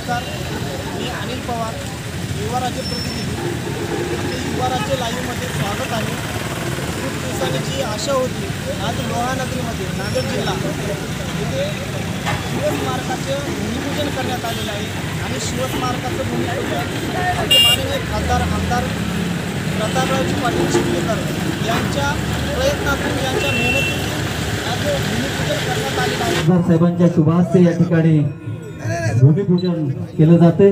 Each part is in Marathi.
नमस्कार, मी अनिल पवार, युवा राज्य प्रतिनिधी. युवा राज्य लाईव्हमध्ये स्वागत आहे. खूप दिवसांनी जी आशा होती, आज लोहानगरीमध्ये नांदेड जिल्हा येथे शिवस्मारकाचे भूमिपूजन करण्यात आलेलं आहे. आणि शिवस्मारकाचं भूमिपूजन आमचे माननीय खासदार आमदार प्रतापरावजी पाटील चिखलीकर यांच्या प्रयत्नातून, यांच्या मेहनतीतून आज भूमिपूजन करण्यात आलेलं आहे. खासदार साहेबांच्या शुभ हस्ते या ठिकाणी भूमिपूजन केलं जाते.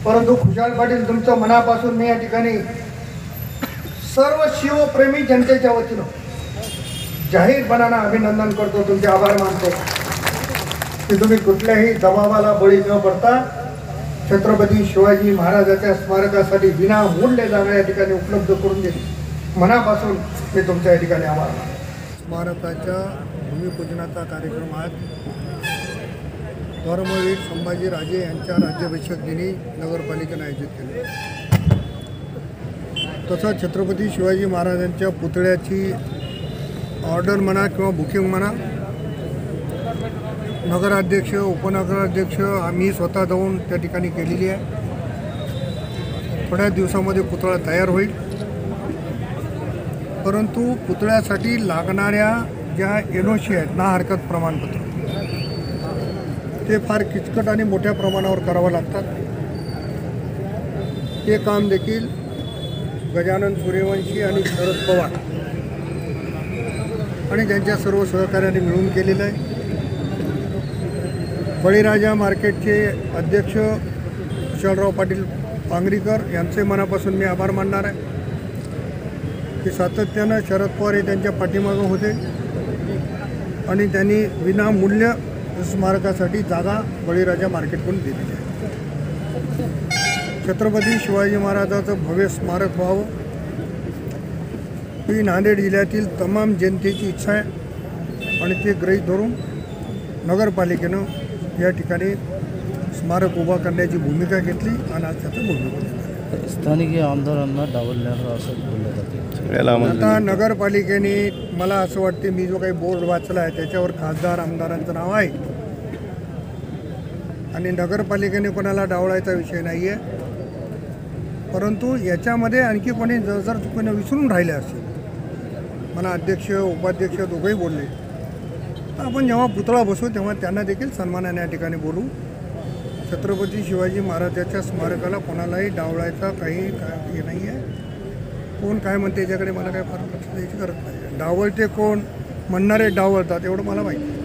परंतु खुशाल पाटील, तुमचं मनापासून मी या ठिकाणी सर्व शिवप्रेमी जनतेच्या वतीनं जाहीरपणानं अभिनंदन करतो, तुमचे आभार मानतो की तुम्ही कुठल्याही दबावाला बळी न पडता छत्रपती शिवाजी महाराजांच्या स्मारकासाठी विनामूल्य जागा या ठिकाणी उपलब्ध करून दिली. मनापासून मी तुमच्या या ठिकाणी आभार मानतो. स्मारकाच्या भूमिपूजनाचा कार्यक्रम आज धर्मवीर संभाजीराजे यांच्या राज्याभिषेक दिनी नगरपालिकेने आयोजित केले. तसंच छत्रपती शिवाजी महाराजांच्या पुतळ्याची ऑर्डर म्हणा किंवा बुकिंग म्हणा, नगराध्यक्ष उपनगराध्यक्ष आम्ही स्वतः जाऊन त्या ठिकाणी केलेली आहे. थोड्या दिवसामध्ये पुतळा तयार होईल. परंतु पुतळ्यासाठी लागणाऱ्या ज्या NOC आहेत, ना हरकत प्रमाणपत्र, ते फार किचकट आणि मोठ्या प्रमाणावर करावं लागतात. ते काम देखील गजानन सूर्यवंशी आणि शरद पवार आणि त्यांच्या सर्व सहकार्याने मिळून केलेलं आहे. बळीराजा मार्केटचे अध्यक्ष कुशलराव पाटील पांगरीकर यांचे मनापासून मी आभार मानणार आहे की सातत्यानं शरद पवार हे त्यांच्या पाठीमागं होते आणि त्यांनी विनामूल्य स्मारकासाठी जागा बळीराजा मार्केटकडून दिलेली आहे. छत्रपती शिवाजी महाराजांचं भव्य स्मारक व्हावं ही नांदेड जिल्ह्यातील तमाम जनतेची इच्छा आहे आणि ते गृहीत धरून नगरपालिकेनं या ठिकाणी स्मारक उभा करण्याची भूमिका घेतली आणि आज त्याचं भूमिपूजन. स्थानिक आमदारांना डावलण्याचं असं बोललं जाते. आता नगरपालिकेने, मला असं वाटते, मी जो काही बोर्ड वाचला आहे त्याच्यावर खासदार आमदारांचं नाव आहे आणि नगरपालिकेने कोणाला डावळायचा विषय नाही आहे. परंतु याच्यामध्ये आणखी कोणी जर चुकीनं विसरून राहिले असेल, मला अध्यक्ष उपाध्यक्ष दोघंही बोलले, तर आपण जेव्हा पुतळा बसू तेव्हा त्यांना देखील सन्मानाने या ठिकाणी बोलू. छत्रपती शिवाजी महाराजांच्या स्मारकाला कोणालाही डावळायचा काही हे नाही आहे. कोण काय म्हणते याच्याकडे मला काय फार लक्ष द्यायची गरज नाही. डावळते कोण, म्हणणारे डावळतात एवढं मला माहिती.